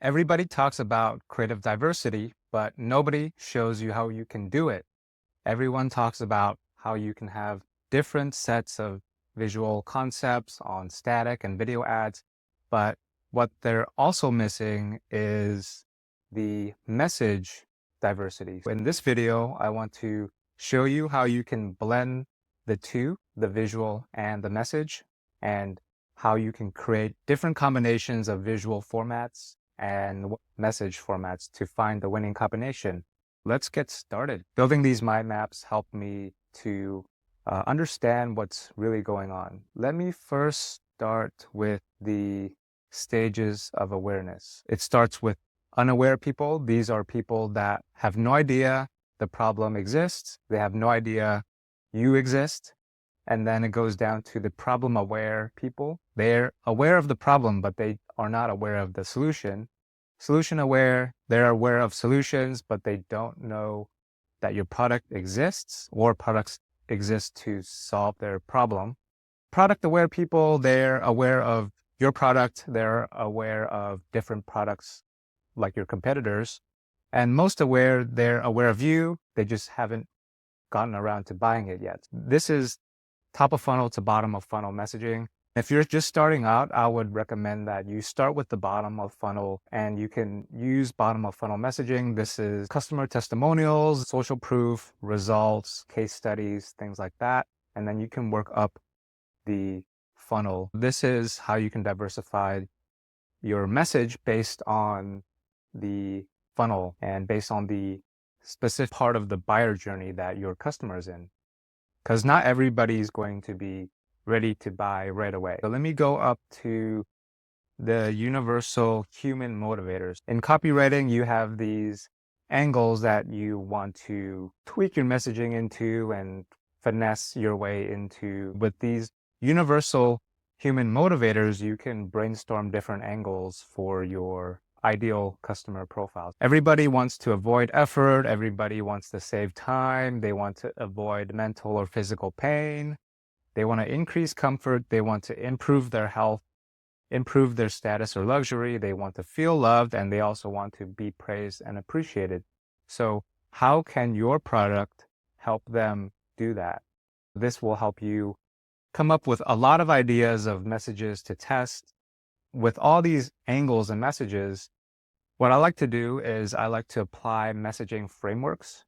Everybody talks about creative diversity, but nobody shows you how you can do it. Everyone talks about how you can have different sets of visual concepts on static and video ads, but what they're also missing is the message diversity. In this video, I want to show you how you can blend the two, the visual and the message, and how you can create different combinations of visual formats and message formats to find the winning combination. Let's get started. Building these mind maps helped me to understand what's really going on. Let me first start with the stages of awareness. It starts with unaware people. These are people that have no idea the problem exists. They have no idea you exist. And then it goes down to the problem aware people. They're aware of the problem, but they are not aware of the solution. Solution aware, they're aware of solutions, but they don't know that your product exists or products exist to solve their problem. Product aware people, they're aware of your product. They're aware of different products like your competitors. And most aware, they're aware of you. They just haven't gotten around to buying it yet. This is top of funnel to bottom of funnel messaging. If you're just starting out, I would recommend that you start with the bottom of funnel and you can use bottom of funnel messaging. This is customer testimonials, social proof, results, case studies, things like that. And then you can work up the funnel. This is how you can diversify your message based on the funnel and based on the specific part of the buyer journey that your customer is in. Because not everybody's going to be ready to buy right away. So let me go up to the universal human motivators. In copywriting, you have these angles that you want to tweak your messaging into and finesse your way into. With these universal human motivators, you can brainstorm different angles for your ideal customer profiles. Everybody wants to avoid effort. Everybody wants to save time. They want to avoid mental or physical pain. They want to increase comfort. They want to improve their health, improve their status or luxury. They want to feel loved, and they also want to be praised and appreciated. So how can your product help them do that? This will help you come up with a lot of ideas of messages to test. With all these angles and messages, what I like to do is I like to apply messaging frameworks.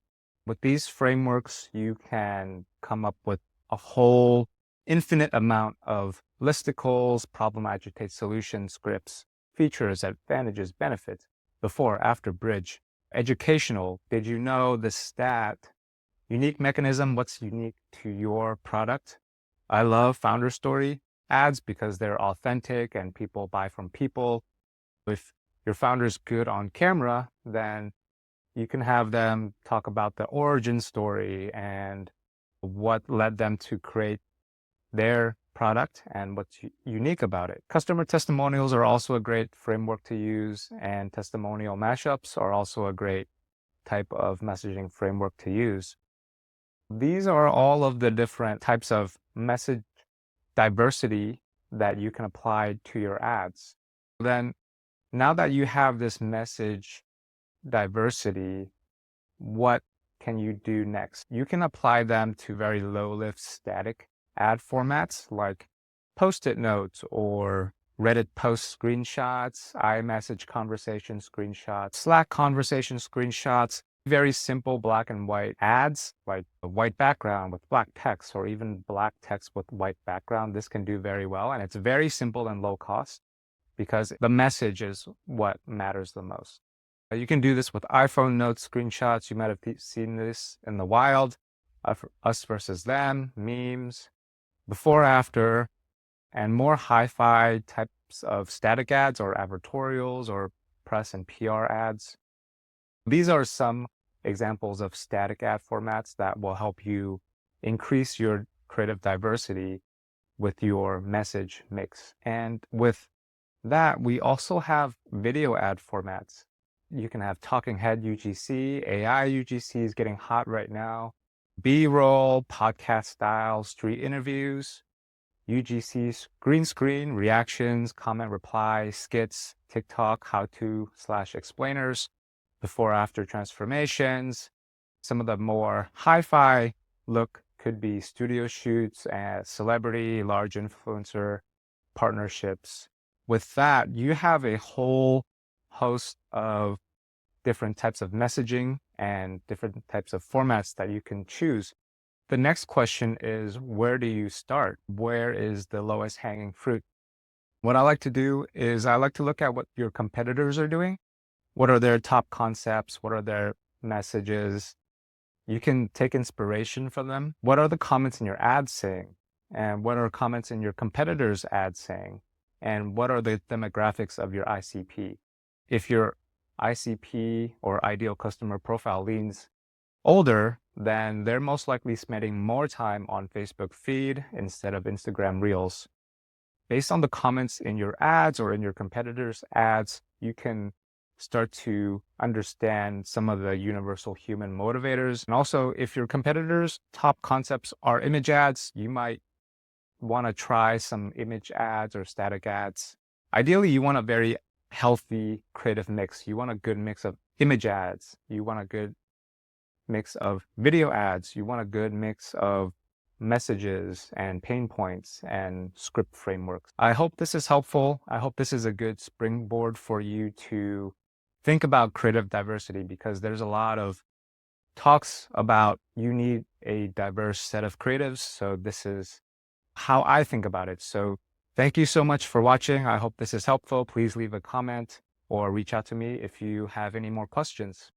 With these frameworks, you can come up with a whole infinite amount of listicles, problem, agitate, solution, scripts, features, advantages, benefits, before, after, bridge, educational. Did you know the stat? Unique mechanism, what's unique to your product? I love founder story ads because they're authentic and people buy from people. If your founder's good on camera, then you can have them talk about the origin story and what led them to create their product and what's unique about it. Customer testimonials are also a great framework to use, and testimonial mashups are also a great type of messaging framework to use. These are all of the different types of message diversity that you can apply to your ads. Then, now that you have this message diversity, what can you do next? You can apply them to very low-lift static ad formats like Post-it notes or Reddit post screenshots, iMessage conversation screenshots, Slack conversation screenshots, very simple black and white ads like a white background with black text or even black text with white background. This can do very well, and it's very simple and low cost because the message is what matters the most. You can do this with iPhone notes screenshots. You might have seen this in the wild, us versus them, memes, before, after, and more hi-fi types of static ads or advertorials or press and PR ads. These are some examples of static ad formats that will help you increase your creative diversity with your message mix. And with that, we also have video ad formats. You can have talking head UGC, AI UGC is getting hot right now, B-roll, podcast style, street interviews. UGCs, green screen, reactions, comment reply, skits, TikTok, how-to/explainers, before-after transformations. Some of the more hi-fi look could be studio shoots and celebrity, large influencer partnerships. With that, you have a whole host of different types of messaging and different types of formats that you can choose. The next question is, where do you start? Where is the lowest hanging fruit? What I like to do is I like to look at what your competitors are doing. What are their top concepts? What are their messages? You can take inspiration from them. What are the comments in your ads saying? And what are comments in your competitors' ads saying? And what are the demographics of your ICP? If your ICP or ideal customer profile leans older, then they're most likely spending more time on Facebook feed instead of Instagram Reels. Based on the comments in your ads or in your competitors' ads, you can start to understand some of the universal human motivators. And also, if your competitors' top concepts are image ads, you might want to try some image ads or static ads. Ideally, you want a very healthy creative mix. You want a good mix of image ads. You want a good mix of video ads. You want a good mix of messages and pain points and script frameworks. I hope this is helpful. I hope this is a good springboard for you to think about creative diversity, because there's a lot of talks about you need a diverse set of creatives. So this is how I think about it. So thank you so much for watching. I hope this is helpful. Please leave a comment or reach out to me if you have any more questions.